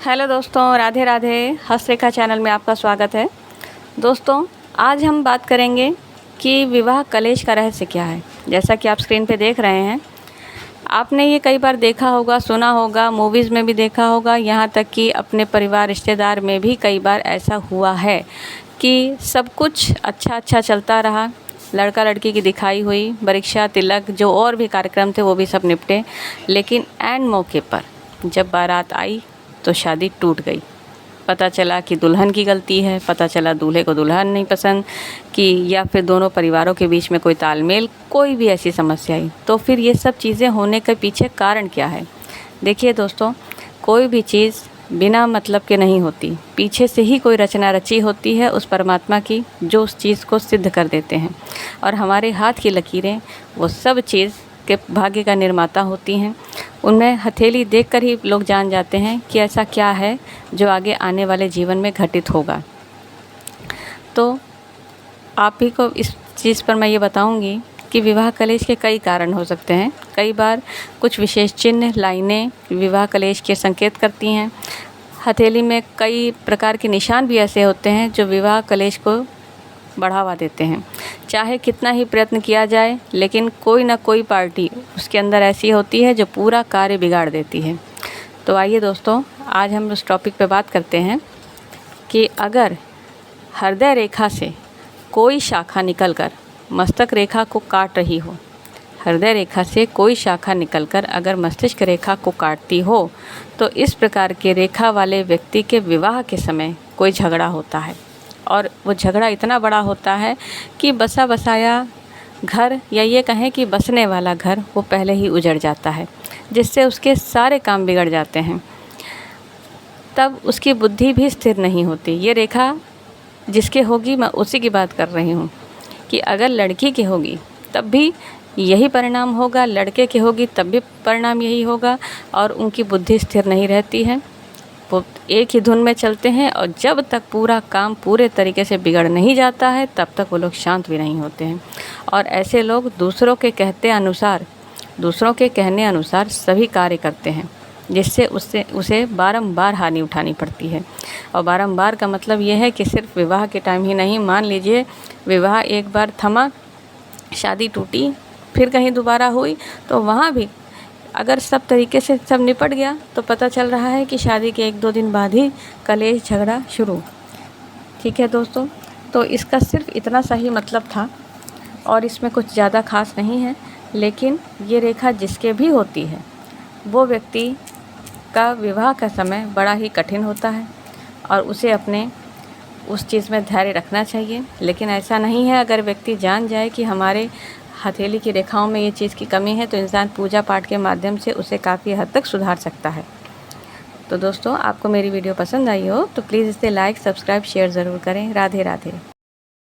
Hello दोस्तों, Radhe Radhe. हस्तरेखा channel में आपका स्वागत है। दोस्तों, आज हम बात करेंगे कि विवाह कलेश का रहस्य क्या है। जैसा कि आप स्क्रीन पे देख रहे हैं, आपने ये कई बार देखा होगा, सुना होगा, मूवीज़ में भी देखा होगा, यहाँ तक कि अपने परिवार रिश्तेदार में भी कई बार ऐसा हुआ है कि सब कुछ अच्छा चलता रहा। लड़का लड़की की दिखाई हुई, परीक्षा, तिलक, जो और भी कार्यक्रम थे वो भी सब निपटे, लेकिन ऐन मौके पर जब बारात आई तो शादी टूट गई। पता चला कि दुल्हन की गलती है, पता चला दूल्हे को दुल्हन नहीं पसंद कि, या फिर दोनों परिवारों के बीच में कोई तालमेल, कोई भी ऐसी समस्या आई। तो फिर ये सब चीज़ें होने के पीछे कारण क्या है? देखिए दोस्तों, कोई भी चीज़ बिना मतलब के नहीं होती। पीछे से ही कोई रचना रची होती है उस परमात्मा की, जो उस चीज़ को सिद्ध कर देते हैं। और हमारे हाथ की लकीरें वो सब चीज़ के भाग्य का निर्माता होती हैं। उनमें हथेली देखकर ही लोग जान जाते हैं कि ऐसा क्या है जो आगे आने वाले जीवन में घटित होगा। तो आप ही को इस चीज़ पर मैं ये बताऊंगी कि विवाह कलेश के कई कारण हो सकते हैं। कई बार कुछ विशेष चिन्ह, लाइनें विवाह कलेश के संकेत करती हैं। हथेली में कई प्रकार के निशान भी ऐसे होते हैं जो विवाह कलेश को बढ़ावा देते हैं। चाहे कितना ही प्रयत्न किया जाए, लेकिन कोई ना कोई पार्टी उसके अंदर ऐसी होती है जो पूरा कार्य बिगाड़ देती है। तो आइए दोस्तों, आज हम उस टॉपिक पे बात करते हैं कि अगर हृदय रेखा से कोई शाखा निकलकर मस्तक रेखा को काट रही हो, हृदय रेखा से कोई शाखा निकलकर अगर मस्तिष्क रेखा को काटती हो, तो इस प्रकार के रेखा वाले व्यक्ति के विवाह के समय कोई झगड़ा होता है। और वो झगड़ा इतना बड़ा होता है कि बसा बसाया घर, या ये कहें कि बसने वाला घर, वो पहले ही उजड़ जाता है, जिससे उसके सारे काम बिगड़ जाते हैं। तब उसकी बुद्धि भी स्थिर नहीं होती। ये रेखा जिसके होगी, मैं उसी की बात कर रही हूँ कि अगर लड़की की होगी तब भी यही परिणाम होगा, लड़के की होगी तब भी परिणाम यही होगा। और उनकी बुद्धि स्थिर नहीं रहती है, वो एक ही धुन में चलते हैं, और जब तक पूरा काम पूरे तरीके से बिगड़ नहीं जाता है तब तक वो लोग शांत भी नहीं होते हैं। और ऐसे लोग दूसरों के कहने अनुसार सभी कार्य करते हैं, जिससे उसे बारंबार हानि उठानी पड़ती है। और बारंबार का मतलब ये है कि सिर्फ विवाह के टाइम ही नहीं। मान लीजिए विवाह एक बार थमा, शादी टूटी, फिर कहीं दोबारा हुई, तो वहाँ भी अगर सब तरीके से सब निपट गया तो पता चल रहा है कि शादी के 1-2 दिन बाद ही कलेश झगड़ा शुरू। ठीक है दोस्तों, तो इसका सिर्फ इतना सा ही मतलब था और इसमें कुछ ज़्यादा खास नहीं है। लेकिन ये रेखा जिसके भी होती है, वो व्यक्ति का विवाह का समय बड़ा ही कठिन होता है और उसे अपने उस चीज़ में धैर्य रखना चाहिए। लेकिन ऐसा नहीं है, अगर व्यक्ति जान जाए कि हमारे हथेली की रेखाओं में ये चीज़ की कमी है, तो इंसान पूजा पाठ के माध्यम से उसे काफ़ी हद तक सुधार सकता है। तो दोस्तों, आपको मेरी वीडियो पसंद आई हो तो प्लीज़ इसे लाइक, सब्सक्राइब, शेयर ज़रूर करें। राधे राधे।